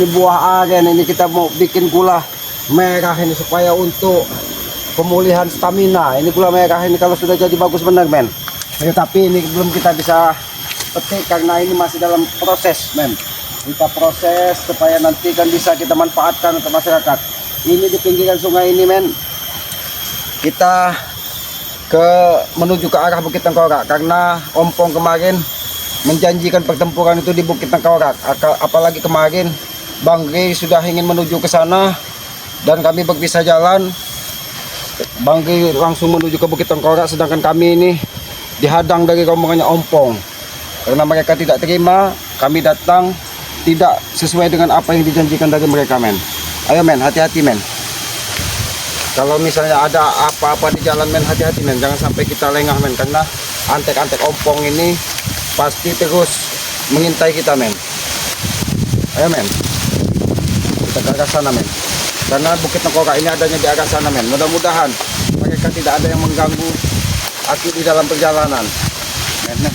Ini buah aren, ini kita mau bikin gula merah ini supaya untuk pemulihan stamina. Ini gula merah ini kalau sudah jadi bagus benar, men. Tapi ini belum kita bisa petik karena ini masih dalam proses, men. Kita proses supaya nanti kan bisa kita manfaatkan untuk masyarakat. Ini di pinggiran sungai ini, men. Kita menuju ke arah Bukit Tengkorak karena Ompong kemarin menjanjikan pertempuran itu di Bukit Tengkorak. Apalagi kemarin Bang Rey sudah ingin menuju ke sana dan kami berpisah jalan. Bang Rey langsung menuju ke Bukit Tengkorak, sedangkan kami ini dihadang dari rombongannya Ompong karena mereka tidak terima kami datang tidak sesuai dengan apa yang dijanjikan dari mereka, men. Ayo, men, hati-hati, men. Kalau misalnya ada apa-apa di jalan, men, hati-hati, men. Jangan sampai kita lengah, men, karena antek-antek Ompong ini pasti terus mengintai kita, men. Ayo, men, kita ke arah sana, men, karena Bukit Tengkorak ini adanya di arah sana, men. Mudah-mudahan mereka tidak ada yang mengganggu Aki di dalam perjalanan, men.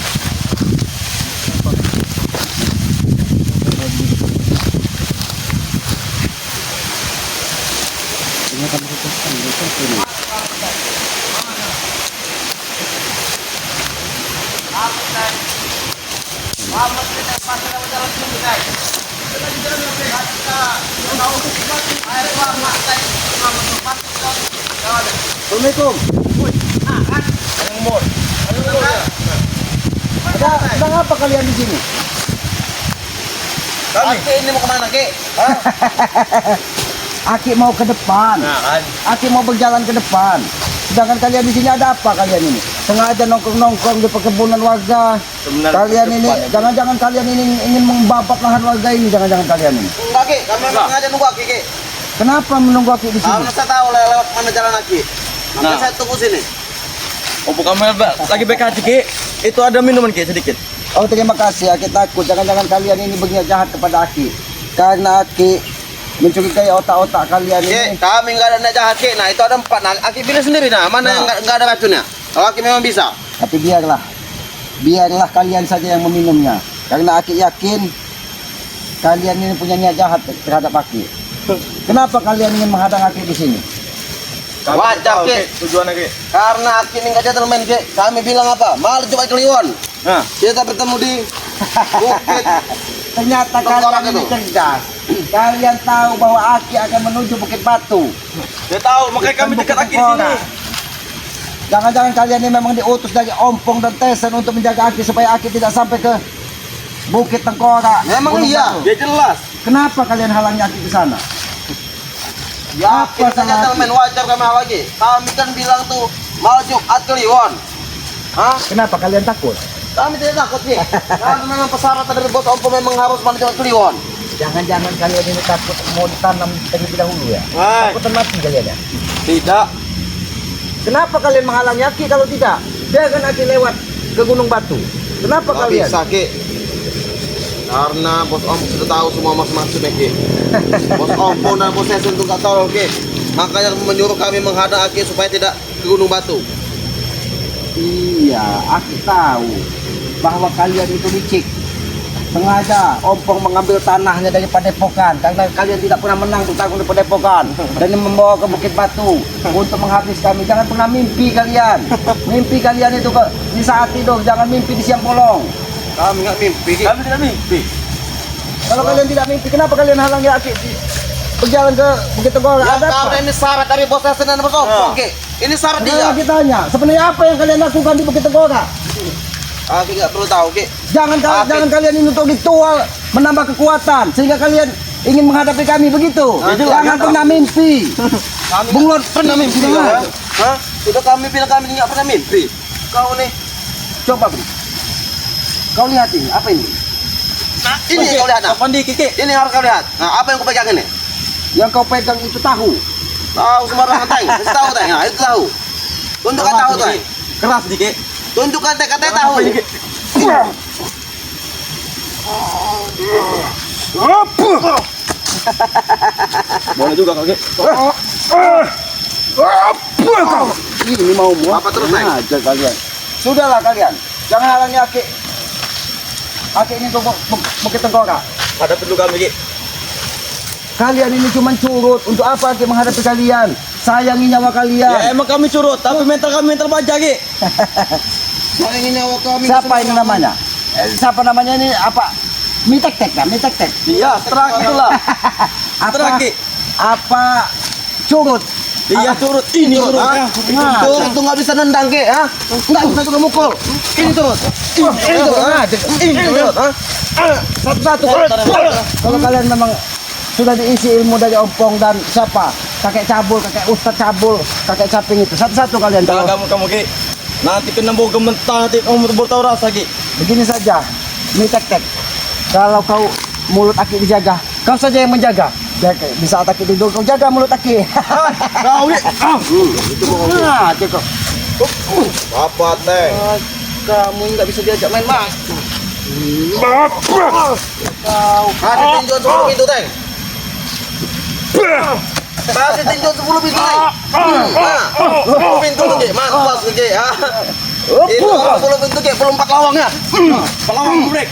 Assalamualaikum. Sedang apa kalian di sini? Aki ini mau kemana, Ki? Aki mau ke depan. Nah, kan. Aki mau berjalan ke depan. Sedangkan kalian di sini ada apa kalian ini? Sengaja nongkrong-nongkrong di perkebunan warga. Sebenarnya Kalian ini, jangan-jangan kalian ini ingin membabat lahan warga ini, jangan-jangan kalian ini. Enggak, Ki. Kami memang sengaja nunggu Aki, Ki. Kenapa menunggu Aki di sini? Karena saya tahu lewat mana jalan Aki. Makanya saya tunggu sini. Oh, bukan lagi baik hati, Ki. Itu ada minuman, Ki, sedikit. Oh, terima kasih. Aki takut jangan-jangan kalian ini berniat jahat kepada Aki. Karena Aki mencurigai otak-otak kalian Ki, ini. kami nggak ada niat jahat, Ki. Nah, itu ada 4. Nah, Aki pilih sendiri, nah. Mana yang nggak ada racunnya? Kalau Aki memang bisa. Tapi biarlah kalian saja yang meminumnya. Karena Aki yakin kalian ini punya niat jahat terhadap Aki. Kenapa kalian ingin menghadang Aki di sini? Wajar, Ki. Tujuan, Ki. Karena Aki ini nggak gentleman, Ki. Kami bilang apa? Malah coba Kliwon. Nah, Kita bertemu di Bukit. Ternyata Tengkorak kalian ini itu. cerdas. Kalian tahu bahwa Aki akan menuju Bukit Batu. dia tahu, makanya kami dekat Aki di sini. Jangan-jangan kalian ini memang diutus dari Ompong dan Tesen untuk menjaga Aki supaya Aki tidak sampai ke Bukit Tengkorak. Memang Gunung iya. Batu. Dia jelas. Kenapa kalian halangi Aki ke sana? Ya, Apa kita salah gentleman wajar kami lagi. Kami kan bilang tuh malam Jumat Kliwon. Hah? Kenapa kalian takut? Kami tidak takut, Ki. Kami memang persyaratan dari bos Ompong memang harus malam Jumat Kliwon. Jangan-jangan kalian ini takut mau ditanam terlebih dahulu ya? Hai. Takut mati kalian ya? Tidak. Kenapa kalian menghalangi Aki kalau tidak? Biarkan Aki lewat ke Gunung Batu. Kenapa Nggak kalian? bisa, Ki. Karena bos Ompong sudah tahu semua maksud-maksudnya, Ki. Bos Ompong dan bos Sesen itu nggak tahu, Ki. Makanya menyuruh kami menghadang Aki supaya tidak ke Gunung Batu. Iya, Aki tahu bahwa kalian itu licik. Sengaja Ompong mengambil tanahnya dari Padepokan karena kalian tidak pernah menang bertarung di Padepokan dan membawa ke Bukit Batu untuk menghabis kami. Jangan pernah mimpi kalian. Mimpi kalian itu di saat tidur, jangan mimpi di siang bolong. Kami nggak mimpi, Ki. Kami tidak mimpi. Kalau kalian tidak mimpi, kenapa kalian halangi Aki berjalan ke Bukit Tengkorak? Ya, Ada apa? karena ini syarat dari bos Sesen dan bos Ompong, Ki. Ini syarat dia. Jangan ditanya, sebenarnya apa yang kalian lakukan di Bukit Tengkorak? Aki nggak perlu tahu, Ki. Jangan kalian ini untuk ditual menambah kekuatan sehingga kalian ingin menghadapi kami begitu. Jangan pernah mimpi. Kami Bunglon pernah mimpi. ya? Hah? Sudah kami bilang kami nggak pernah mimpi. Kau nih. Coba beri. Kau lihat ini, apa ini? Nah, ini yang kau lihat, nah. Kapan di, Ki? Ini yang harus kau lihat. Nah, apa yang kau pegang ini? Yang kau pegang itu tahu. Tahu sembarangan, Teng. Kasih tahu, Teng. Nah, itu tahu. Tunjukkan tahu, Teng. Keras sedikit. Tunjukkan Teng, katanya tahu. Boleh juga, Ki. Ini mau Apa terus, Teng? aja kalian. Sudahlah kalian. Jangan halangi Aki. Aki ini untuk Bukit Tengkorak. Ada perlu kami, Ki. Kalian ini cuma curut. Untuk apa Ki menghadapi kalian? Sayangi nyawa Ya kalian. emang kami surut, tapi mental kami mental baja Ki. Sayangin nyawa kami. Siapa ini namanya? Siapa namanya ini apa? Mitek-tek kan? Mitek-tek. Iya, seterak itulah. Seterak Ki. Apa curut? Iya surut, ini surut. Ah, Nah, turut tuh nggak bisa nendang ke, ah? Nggak bisa juga mukul. Ini turut. Ini turut. Ini turut. satu-satu. Kalau kalian memang sudah diisi ilmu dari Ompong dan siapa? Kakek Cabul, kakek Ustadz Cabul, kakek Caping itu. Satu-satu kalian. Jangan Kalau kamu Ki. Nanti kena bau gementar, nanti kamu tahu rasa Ki. begini saja, Mitek-tek. Kalau kau mulut Aki dijaga, kau saja yang menjaga. Di saat Aki tidur, kau jaga mulut Aki. Kau Ki. Nah, cukup. Apa teh? Kamu nggak bisa diajak main mas. Kasih tinjau 10 pintu teh. Kasih tinjau 10 pintu teh. 10 pintu ke, mampus ke, ah. Itu 10 pintu ke, belum 4 lawang ya. Pelawang break.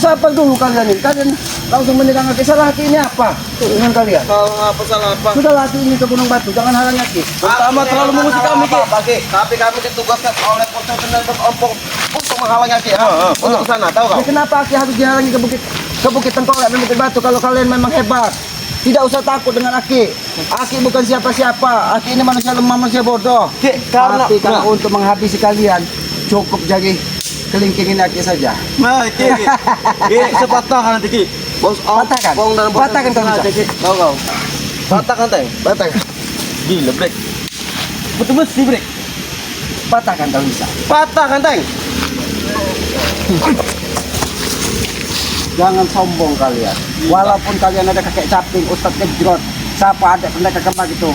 Siapa dulu kalian ini? Kalian langsung menyerang Aki. Salah Aki ini apa? Dengan kalian. Salah apa salah apa? Sudah Aki ini ke Gunung Batu. Jangan halangi Aki. Pertama terlalu mengusik kami Ki. Ki. Tapi kami ditugaskan oleh Polsek Kendal Ompong untuk menghalangi Ki. Untuk ke sana, tahu kau? Jadi kenapa Aki harus dihalangi ke Bukit Tengkorak dan Bukit Batu kalau kalian memang hebat? Tidak usah takut dengan Aki. Aki bukan siapa-siapa. Aki ini manusia lemah, manusia bodoh. Ki, karena Tapi kalau untuk menghabisi kalian, cukup jadi kelingkingin Aki saja. Nah, Ki. Ki, sepatah nanti Ki. Bos Patahkan. Ompong dan Bos Patahkan kau bisa. Tahu kau? Patahkan teh. Patahkan. Gila break. Betul besi break. Patahkan kalau bisa. Patahkan teh. Jangan sombong kalian. Walaupun kalian ada kakek Caping, Ustadz Kejrot, siapa ada pendekar kembar itu,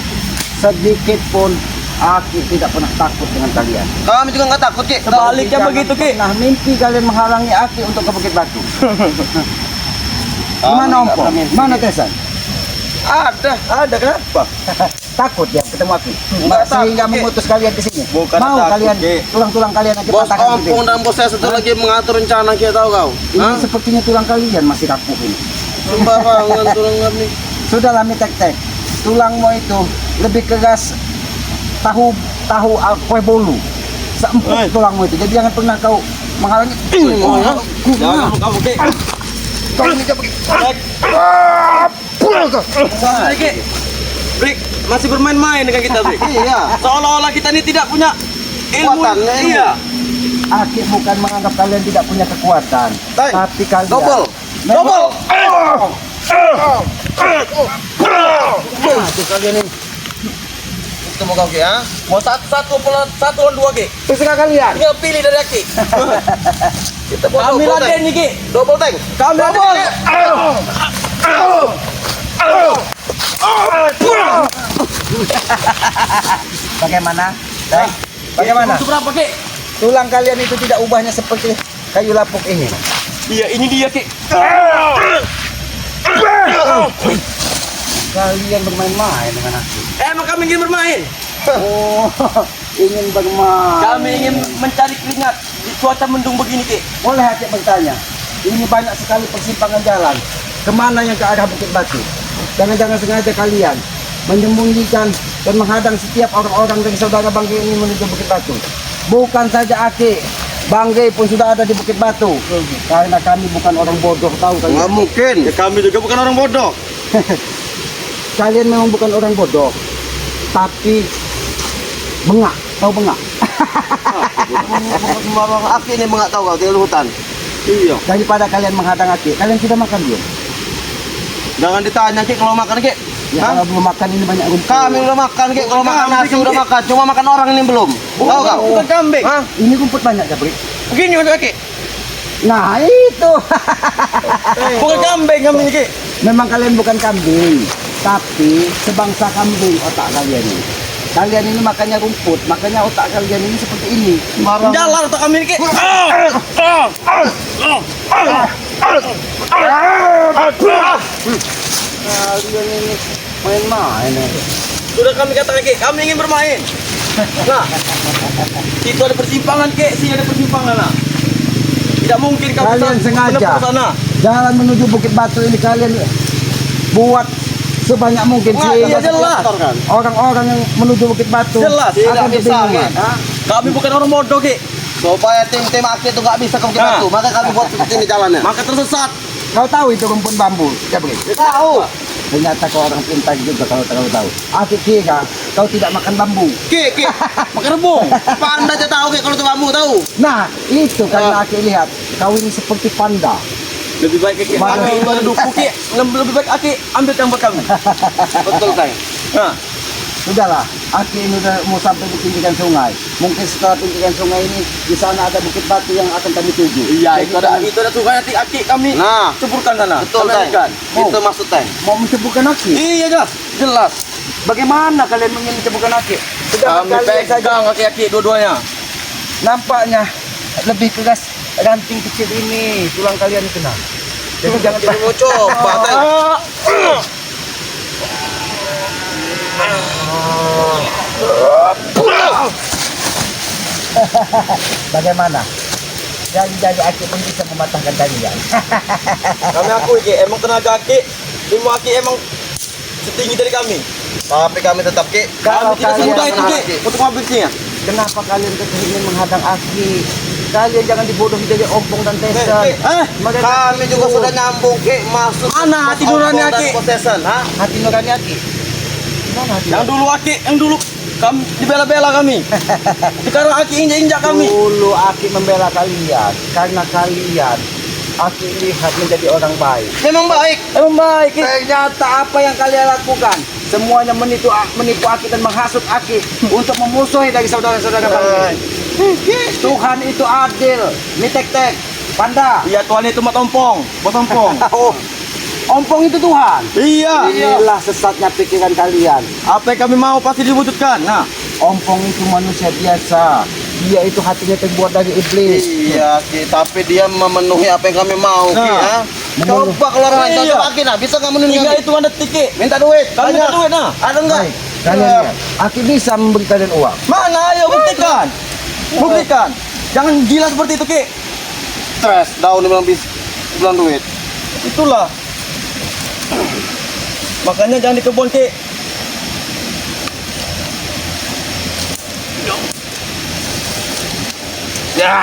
sedikit pun Aki tidak pernah takut dengan kalian. Kami juga nggak takut, Ki. Sebaliknya Jangan begitu Ki. Nah, mimpi kalian menghalangi Aki untuk ke Bukit Batu. Gimana Ompong? Mana Tesan? Ada kenapa? Takut ya ketemu Aki. Enggak Sehingga takut, Ki. mengutus kalian ke sini. Bukan Mau takut, kalian Ki. tulang-tulang kalian yang Bos dipatahkan Ompong dan Bos saya satu lagi mengatur rencana, Ki, tahu kau? ini sepertinya tulang kalian masih kaku ini. Sembarangan tulang kami. Sudahlah Mitek-tek. Tulangmu itu lebih keras tahu kue bolu. Seempuk tulangmu itu. Jadi jangan pernah kau menghalangi. Jangan kamu Ki. Kau ini kau pergi. Sorry Ki. Break masih bermain-main dengan kita break. Iya. Seolah-olah kita ini tidak punya ilmu. Kekuatan, ilmu. Iya. Aki bukan menganggap kalian tidak punya kekuatan, Tay, tapi kalian Double. Double. Nah, itu kalian ini. Ketemu kau, Ki, ah? Mau satu lawan dua Ki. Terserah kalian. Tinggal pilih dari Ki. Kita buat Kami double laden tank. nih Ki. Double tank. Kami laden. Ki. Bagaimana? Tay? Bagaimana? Itu berapa Ki? Tulang kalian itu tidak ubahnya seperti kayu lapuk ini. Iya ini dia Ki. Kalian bermain-main dengan aku. Emang kami ingin bermain. Oh, ingin bermain. Kami ingin mencari keringat di cuaca mendung begini Ki. Boleh Aki bertanya. Ini banyak sekali persimpangan jalan. Kemana yang ke arah Bukit Batu? Jangan-jangan sengaja kalian menyembunyikan dan menghadang setiap orang-orang dari saudara Bangge ini menuju Bukit Batu. Bukan saja Aki, Bangge pun sudah ada di Bukit Batu. Karena kami bukan orang bodoh, tahu Nggak kalian. mungkin. Ya, kami juga bukan orang bodoh. Kalian memang bukan orang bodoh, tapi bengak, tahu bengak. Sembarang Aki ini nggak tahu kau di hutan. Iya. Daripada kalian menghadang Aki, kalian sudah makan belum? Jangan ditanya, Ki, kalau makan, Ki. Ya, Hah? kalau belum makan ini banyak rumput. Kami udah makan, Ki. Kalau makan nasi udah makan. Cuma makan orang ini belum. Tahu kau? Bukan kambing. Hah? Ini rumput banyak, Jabri. Begini Mas Ki. Nah, itu. Bukan kambing kami ini Ki. Memang kalian bukan kambing, tapi sebangsa kambing otak kalian ini. Kalian ini makannya rumput, makanya otak kalian ini seperti ini. Sembarang. Jalan atau kami ini Ki. Kalian ini main-main. Sudah kami katakan Ki, kami ingin bermain. Nah, itu ada persimpangan Ki, sini ada persimpangan lah. Tidak mungkin kau Kalian sengaja. menepu sana. Jalan menuju Bukit Batu ini kalian buat sebanyak mungkin Wah, sih. iya jelas. Orang-orang yang menuju Bukit Batu Jelas, tidak akan bisa, kebingungan. Ki. Hah? Kami bukan orang bodoh, Ki. Supaya tim-tim Aki itu nggak bisa ke Bukit Nah. Batu, maka kami buat seperti ini jalannya. Maka tersesat. Kau tahu itu rumpun bambu, ya begitu. Tahu. Ternyata kau orang pintar juga kalau tahu. Aku kira kau tidak makan bambu. Ki. Makan rebung. Panda aja tahu Ki kalau itu bambu tahu. Nah, itu karena aku lihat kau ini seperti panda. Lebih baik Ki. Mana? Aki itu ada duku, Ki. Lebih baik Aki ambilkan buat kami. Betul, Teng. Nah, Sudahlah, aku ini udah mau sampai di pinggiran sungai. Mungkin setelah pinggiran sungai ini di sana ada Bukit Batu yang akan kami tuju. iya, Jadi itu ada sungai nanti Aki kami Nah, ceburkan sana. betul, Kami Teng. ambilkan. Itu maksud Teng. mau menceburkan aki. Iya, jelas. Jelas. Bagaimana kalian ingin menceburkan aki? Sudah Kami kalian saja pegang aki-aki dua-duanya. nampaknya lebih keras ranting kecil ini tulang kalian kena. Jadi jangan Kita mau coba, Teng. bagaimana? Jadi aki pun bisa mematahkan kalian. Kami akui, Ki. Emang tenaga Aki, ilmu Aki emang setinggi dari kami. Tapi kami tetap Ki. Kalau Kami tidak kalian semudah itu, Ki, untuk mengambilnya. Kenapa kalian ingin menghadang aki? Kalian jangan dibodohi dari ompong dan tesan. Mereka Kami juga itu sudah nyambung Ki. Masuk Mana hati nurani dan Aki? possession, ha? hati nurani aki. Gimana hati? Yang dulu Aki, yang dulu kami dibela-bela kami. Sekarang Aki injak-injak kami. Dulu aki membela kalian karena kalian aki lihat menjadi orang baik. Memang baik. Emang baik, Ki. Ternyata apa yang kalian lakukan semuanya menipu aki dan menghasut aki untuk memusuhi dari saudara-saudara kalian. Tuhan itu adil. Ini tek-tek. Panda. Iya, Tuhan itu mat ompong, bos ompong. Oh, ompong itu Tuhan. Iya. Inilah sesatnya pikiran kalian. Apa yang kami mau pasti diwujudkan. Nah, Ompong itu manusia biasa. Dia itu hatinya terbuat dari iblis. Iya Ki, tapi dia memenuhi apa yang kami mau Ki, Nah. ha? Memenuhi. Coba kalau orang lain Iya. cocok Aki, nah bisa nggak memenuhi tiga Aki? itu ada titik. Minta duit. Kami minta banyak. duit, nah. Ada enggak? Baik, kalian lihat. Aki bisa memberi kalian uang. Mana? Ayo buktikan. Buktikan. Jangan gila seperti itu, Ki. Stres, daun dibilang bilang duit. Itulah. Makanya jangan di kebun, Ki. Gila.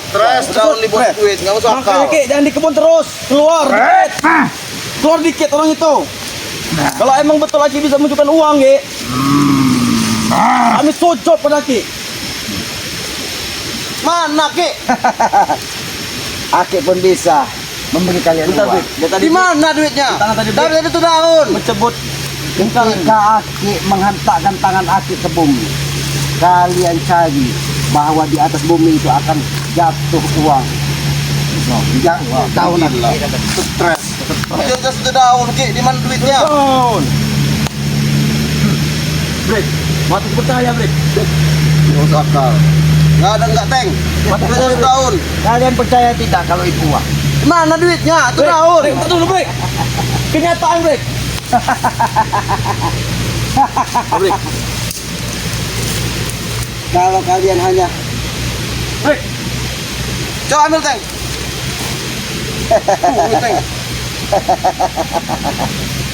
Stres, daun dibuat duit, nggak usah Makanya akal. Ki, jangan di kebun terus. Keluar dikit. Keluar dikit orang itu. Kalau emang betul Aki bisa menunjukkan uang, Ki. Kami sojok pada Ki. Mana Ki? Aki pun bisa memberi kalian Bentar, uang. Bik. Dia tadi Di mana duitnya? Di tangan tadi, Bik. Dari itu daun. mencebut Ketika Aki menghentakkan tangan Aki ke bumi, kalian cari bahwa di atas bumi itu akan jatuh uang. Tahun Gila. Stres. Dia sudah daun Ki, di mana duitnya? down. Break. Mati percaya, Break. Nggak usah akal. Nggak ada enggak Teng. Duitnya sudah daun. Kalian percaya tidak kalau itu uang? Mana duitnya? Itu Break. daun. Break, bentar dulu, Break. Kenyataan, Break. Break. Kalau kalian hanya Break. Coba ambil Teng. Ambil Teng.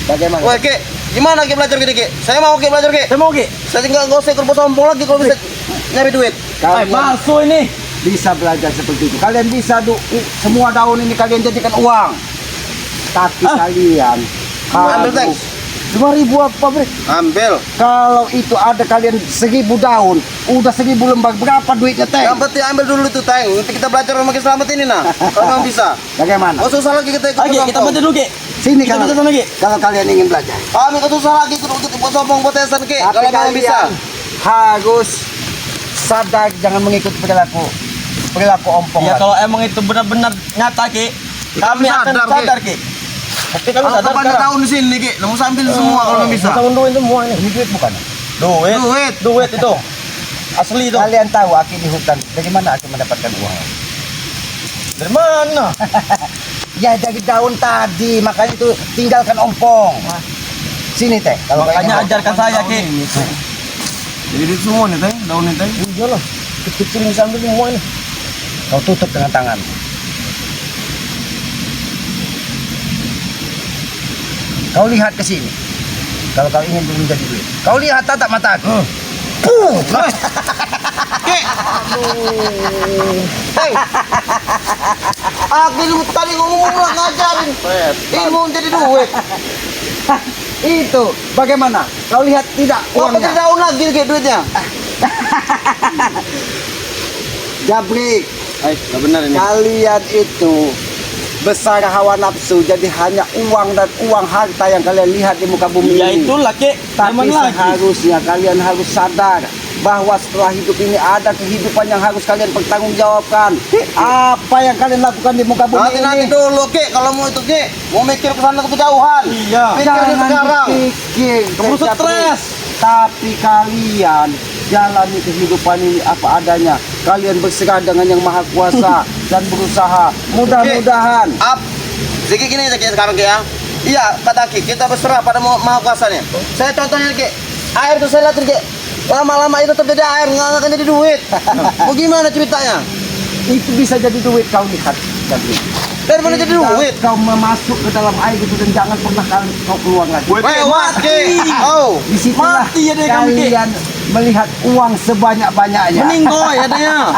bagaimana? Woi Ki, gimana Ki belajar gini Ki? Saya mau Ki belajar Ki. Saya mau, Ki. Saya tinggal nggak usah ikut bos sombong lagi kalau bisa nyari duit. Kalian Palsu ini. bisa belajar seperti itu. Kalian bisa semua daun ini kalian jadikan uang. Tapi kalian Ambil, Teng. 2.000 apa, Bre? Ambil. Kalau itu ada kalian 1.000 daun, udah 1.000 lembar, berapa duitnya, Teng? Yang penting ambil dulu itu Teng. Nanti kita belajar sama Ki Selamat ini nah. Kalau memang bisa. Bagaimana? Nggak susah lagi kita ikut Oke, bos kita sombong. baca dulu, Ki. Sini Kita kalau, baca sana, Ki. kalau kalian ingin belajar. Kami nggak susah lagi ikut bos sombong potesan Ki. Tapi Kalau memang bisa. kalian harus sadar jangan mengikut perilaku ompong. Ya lagi. kalau emang itu benar-benar nyata, Ki, kami akan sadar, Ki. sadar, Ki. Tapi kami Kalau sadar banyak sekarang. tahun di sini Ki, mau sambil semua kalau memang bisa. Kita unduhin semua ini. Ini duit bukan? Duit. Duit. Duit itu. Asli itu. Kalian tahu Aki di hutan, dari mana Aki mendapatkan uang? Dari mana? Ya dari daun tadi, makanya itu tinggalkan ompong. Sini teh. Kalau Makanya ajarkan saya, Ki. Jadi itu semua nih, Teh. Daun nih, Teh. Iya loh, kecil yang sambil semua ini. Kau tutup dengan tangan. Kau lihat ke sini. Kalau kau ingin menjadi duit. Kau lihat tatap mata aku. Puh. Ki. Hei. Aku dulu tadi ngomong lah ngajarin. Ilmu jadi duit. Itu bagaimana? Kau lihat tidak Apa uangnya? daun lagi Ki duitnya? Jabrik, Nggak benar ini. kalian itu besar hawa nafsu, jadi hanya uang dan uang harta yang kalian lihat di muka bumi Ya ini. itulah, Ki. Tapi Zaman lagi. seharusnya kalian harus sadar bahwa setelah hidup ini ada kehidupan yang harus kalian pertanggungjawabkan. Apa yang kalian lakukan di muka bumi Nanti ini? dulu Ki, kalau mau itu Ki, mau mikir ke sana ke kejauhan. Iya. Pikirnya sekarang. dipikir, Kamu Jabrik. stres. Tapi kalian jalani kehidupan ini apa adanya. Kalian berserah dengan yang maha kuasa dan berusaha. Mudah-mudahan. Up. Jadi gini aja Ki sekarang Ki ya. Iya, kata Ki, kita berserah pada maha kuasanya. Saya contohnya Ki, air itu saya lihat Ki. Lama-lama itu tetap jadi air, nggak akan jadi duit. Mau gimana ceritanya? Itu bisa jadi duit, kau lihat. Jabrik. Dari mana jadi Tinggal duit? Kau masuk ke dalam air itu dan jangan pernah kau keluar lagi. Woi, Lewat Ki. Oh. Disitulah Mati ya deh kamu, Ki. kalian melihat uang sebanyak-banyaknya. Meninggoy adanya.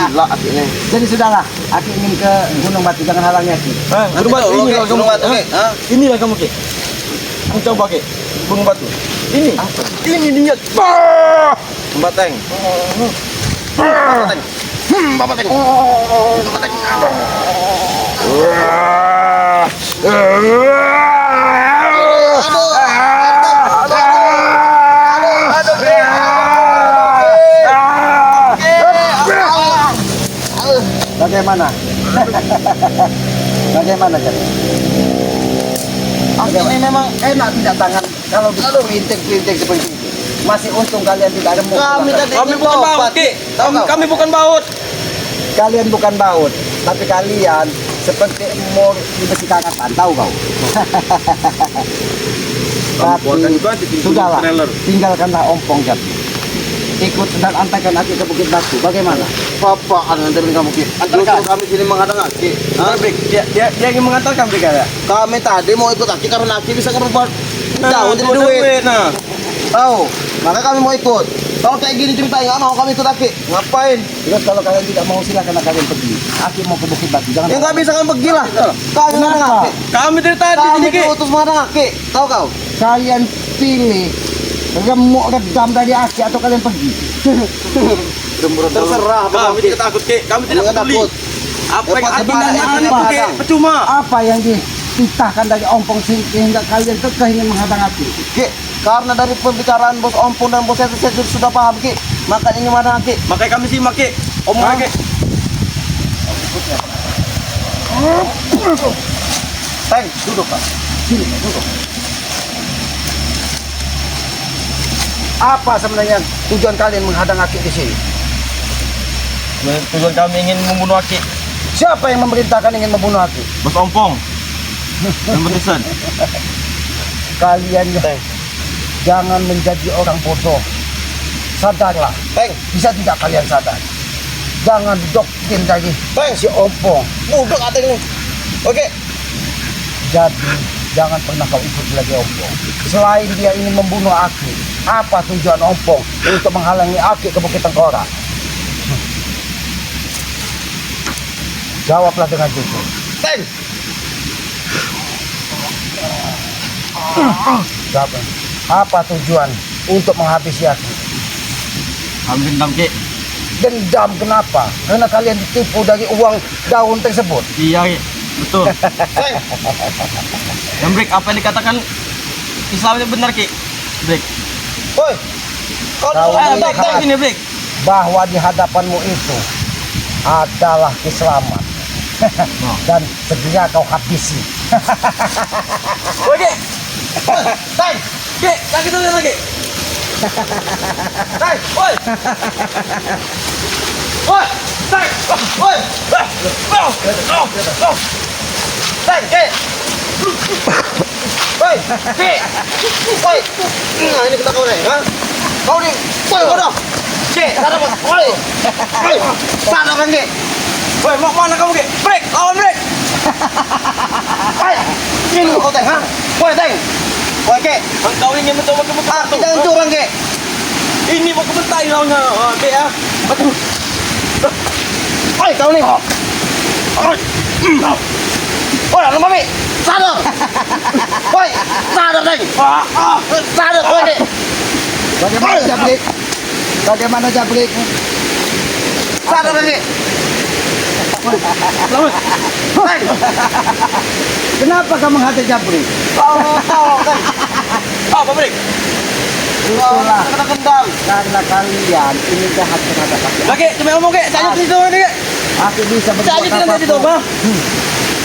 Gila Ki ini. Jadi sudahlah, aku ingin ke Gunung Batu, jangan halangi aku. Gunung Batu, dulu, inilah Ki, kamu. Gunung Batu, Ki. Hah? Inilah kamu, Ki. Kamu coba, Ki. Gunung Batu. Ini. Ini dia. Bateng. Bateng. Bapak Teng. Bapak Teng. Bagaimana? Bagaimana jadi? Aku ini memang enak tidak tangan kalau diperintik-perintik seperti itu. Masih untung kalian tidak ada Kami tadi Kami bukan baut, Ki. Tahu nggak? Kami bukan baut. Kalian bukan baut, tapi kalian seperti emor di besi karatan, tahu kau? Tapi sudahlah, tinggalkanlah ompong jadi. Ikut dan antarkan aku ke Bukit Batu. Bagaimana? Papa nganterin kamu Ki. Justru kami sini menghadang Aki. Hah? Dia ingin mengantarkan mereka ya. Kami tadi mau ikut Aki karena Aki bisa berbuat jauh jadi duit. Nah, Tahu? Maka kami mau ikut. Kalau kayak gini ceritanya nggak mau kami ikut Aki. ngapain? Terus kalau kalian tidak mau silakan kalian pergi. Aku mau ke Bukit Batu. Jangan. Ya nggak bisa kami pergi lah. Kami menghadang Kenapa? Aki. Kami dari tadi Kami sini, Ki. diutus menghadang Aki. Tahu kau? Kalian pilih remuk redam dari Aki atau kalian pergi. Terserah. Kami tidak takut, Ki. Kami tidak Nggak peduli. takut. Apa yang Lepas ada lepas di lepas itu, Ki? lepas. Percuma. Apa yang dititahkan dari ompong sehingga kalian kekeh ingin menghadang Aki? Ki, karena dari pembicaraan bos Ompong dan bos saya sudah paham Ki. Makanya ingin menghadang Aki. Makanya kami simak, Ki. Omongan, Ki. Teng, duduk Pak. Sini, duduk. Apa sebenarnya tujuan kalian menghadang Aki di sini? Tujuan kami ingin membunuh Aki. Siapa yang memerintahkan ingin membunuh Aki? Bos Ompong. Dan Betisan. Kalian Teng. jangan menjadi orang bodoh. Sadarlah, Teng, bisa tidak kalian sadar? Jangan doktrin dari Teng. si ompong. Duduk Ateng ini. Oke. Jadi jangan pernah kau ikut lagi ompong. Selain dia ingin membunuh Aki, apa tujuan ompong untuk menghalangi Aki ke Bukit Tengkorak? Jawablah dengan jujur. Teng. Jawab. Apa tujuan untuk menghabisi Aki? Kami dendam, Ki. Dendam kenapa? Karena kalian ditipu dari uang daun tersebut. Iya, Ki. Betul. Teng. Dan Break, apa yang dikatakan Islamnya benar, Ki? Break. Woi. Kau Kau Break, melihat sini, Break. bahwa di hadapanmu itu adalah keselamatan. Dan segera kau habisi. Oke. Teng. Ki, lagi tuh lagi. Teng. Woi. Woi. Sai. Woi. Teng, Ki. Woi, Ki. Woi. Nah, ini kita kau nih, ha? Kau nih, woi, bodoh. Ki, sana bos. Woi. Woi. Sana kan, Ki. Woi, mau mana kamu, Ki? Break, lawan break. Woi. Ini kau Teng, ha? Woi, Teng. Woi, Ki. Engkau ingin mencoba kebetulan. Jangan curang, Ki. Ini mau kebetai lawannya, Ki ya. Woi, kau nih. Woi, lu mami. Sadar. Woi, sadar, Teng. Sadar, woi, Ki. Bagaimana Jabrik? Bagaimana Jabrik? Sadar, Ki. Teng. Kenapa kamu menghati Jabrik? Tolong, Teng. Apa break? Itulah Kena kendal. karena kalian ini jahat terhadap aku. Lagi, coba ngomong, Ki. Saya di situ, Ki. Aku bisa Saya berbuat tidak apapun. di situ, Bang.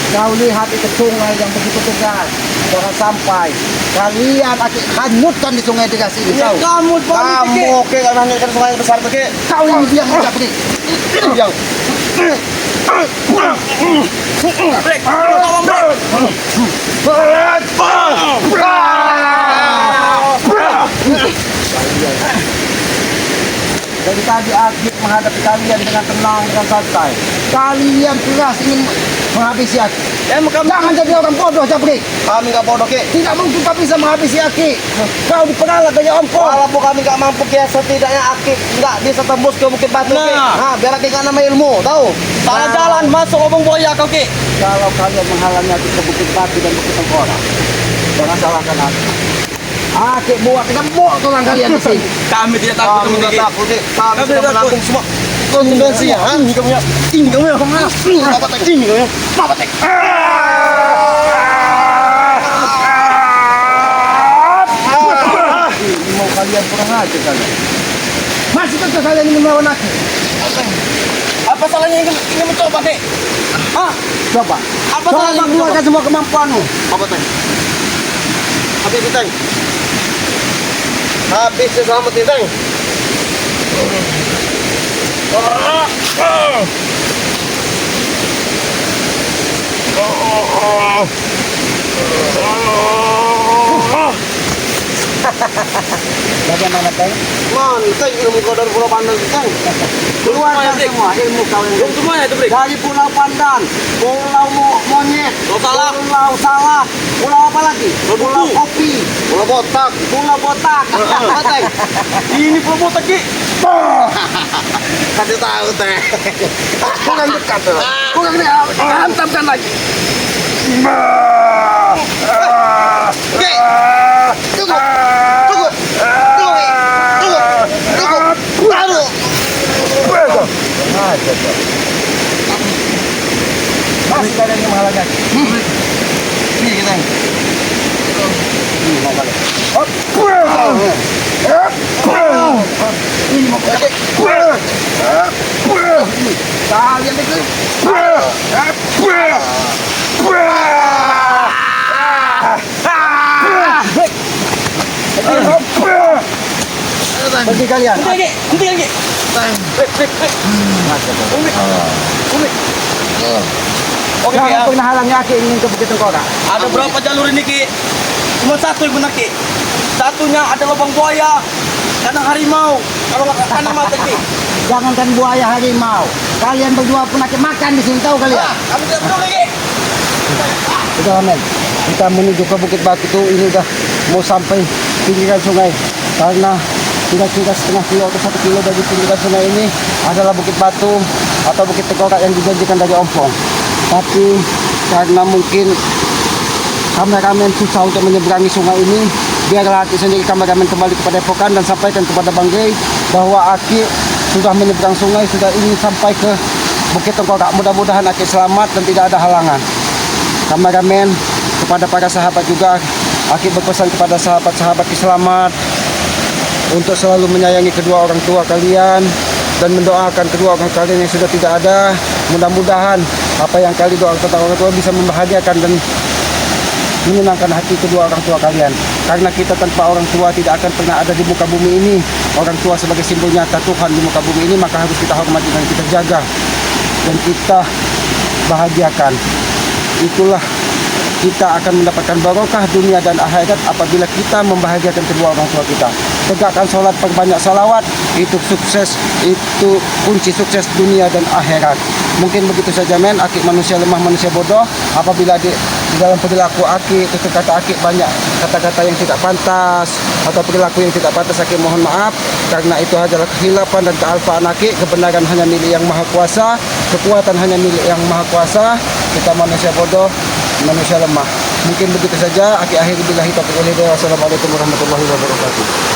Kau lihat itu sungai yang begitu deras. Jangan sampai kalian akan hanyutkan di sungai deras ini. Ya, Tahu? kamu, Bang. Kamu, Ki, karena hanyutkan sungai yang besar tuh, Ki. Kau yang biang Jabrik. Ini yang. Break. Tolong break. Dari tadi Akik menghadapi kalian dengan tenang dan santai. Kalian keras ingin menghabisi Akik. Jangan jadi orang bodoh, Jabrik. Kami nggak bodoh, Ki. Tidak mungkin kau bisa menghabisi Akik. Kau diperalat gaya ompong. Walaupun kami nggak mampu, Ki, setidaknya Akik nggak bisa tembus ke Bukit Batu, Ki. Nah. Nah, biar Akik nggak nama ilmu, tahu? Salah jalan masuk lubang buaya kau, Ki. Kalau kalian menghalangi Akik ke Bukit Batu dan Bukit Tengkorak, jangan salahkan Akik. Akik buat gembok tulang kalian di sini. Kami tidak takut, Kami nggak Ki. takut, Ki. Kami Kami sudah takut. menampung semua konsekuensi ya. Ini kamu ya. Ini kamu ya. Apa Teng? Ini kamu ya. Apa Teng? Ini mau kalian kurang ajar kalian. Masih tetap kalian ingin melawan Akik? Apa salahnya ingin mencoba, Ki? Hah? Coba. Apa Coba salahnya ingin keluarkan semua kemampuanmu. Apa Teng? Habis itu, Teng. Habis selamat nih, Teng. Bagaimana Teng? Mantap ilmu kau dari Pulau Pandan, Teng. Keluarkan Break. semua ilmu kalian. Belum semuanya itu, break. Dari Pulau Pandan, Pulau Monyet, Pulau Salak. Pulau Salak, Pulau apa lagi? Pulau Pulau Buku. Kopi, Pulau Botak. Pulau Botak. Apa, Teng? Ini Pulau Botak, Ki. Kasih tahu, Teng. Kurang dekat tuh. Kurang hantamkan lagi. Ki, tunggu. Tunggu. Tunggu. Tunggu. Tunggu. Aduh. Masih kalian yang menghalangi Akik. Ini kita. Ini mau balik. Ini mau balik. Kalian itu. Pergi kalian. Henti, Ki. Henti, Ki. Break, break, break. Umi. Umi. Oke, Ki, ya. Jangan pernah halangi Akik ingin ke Bukit Tengkorak. Ada berapa jalur ini, Ki? Cuma satu yang benar, Ki. Satunya ada lubang buaya, kandang harimau. Kalau nggak kandang mata, Ki. Jangankan buaya harimau. Kalian berdua pun akan makan di sini, tahu kalian? Kami tidak peduli, Ki. Sudah men, kita menuju ke Bukit Batu itu ini udah mau sampai pinggiran sungai karena kira-kira setengah kilo atau 1 kilo dari pinggiran sungai ini adalah Bukit Batu atau Bukit Tengkorak yang dijanjikan dari Ompong. Tapi karena mungkin kameramen susah untuk menyeberangi sungai ini, biarlah Aki sendiri kameramen kembali kepada Epokan dan sampaikan kepada Bang Gay bahwa Aki sudah menyeberang sungai, sudah ingin sampai ke Bukit Tengkorak. Mudah-mudahan Aki selamat dan tidak ada halangan. Kameramen, kepada para sahabat juga, Aki berpesan kepada sahabat-sahabat selamat untuk selalu menyayangi kedua orang tua kalian dan mendoakan kedua orang kalian yang sudah tidak ada. Mudah-mudahan apa yang kalian doakan tentang orang tua bisa membahagiakan dan menyenangkan hati kedua orang tua kalian. Karena kita tanpa orang tua tidak akan pernah ada di muka bumi ini. Orang tua sebagai simbol nyata Tuhan di muka bumi ini, maka harus kita hormati dan kita jaga dan kita bahagiakan. Itulah kita akan mendapatkan barokah dunia dan akhirat apabila kita membahagiakan kedua orang tua kita. Tegakkan sholat, perbanyak salawat, itu sukses, itu kunci sukses dunia dan akhirat. Mungkin begitu saja men, akik manusia lemah, manusia bodoh. Apabila di dalam perilaku akik, tutur kata akik banyak kata-kata yang tidak pantas atau perilaku yang tidak pantas, akik mohon maaf, karena itu adalah kehilapan dan kealfaan akik. Kebenaran hanya milik Yang Maha Kuasa, kekuatan hanya milik Yang Maha Kuasa. Kita manusia bodoh, manusia lemah. Mungkin begitu saja, akik akhiri billahi taufiq wal hidayah. Wassalamualaikum warahmatullahi wabarakatuh.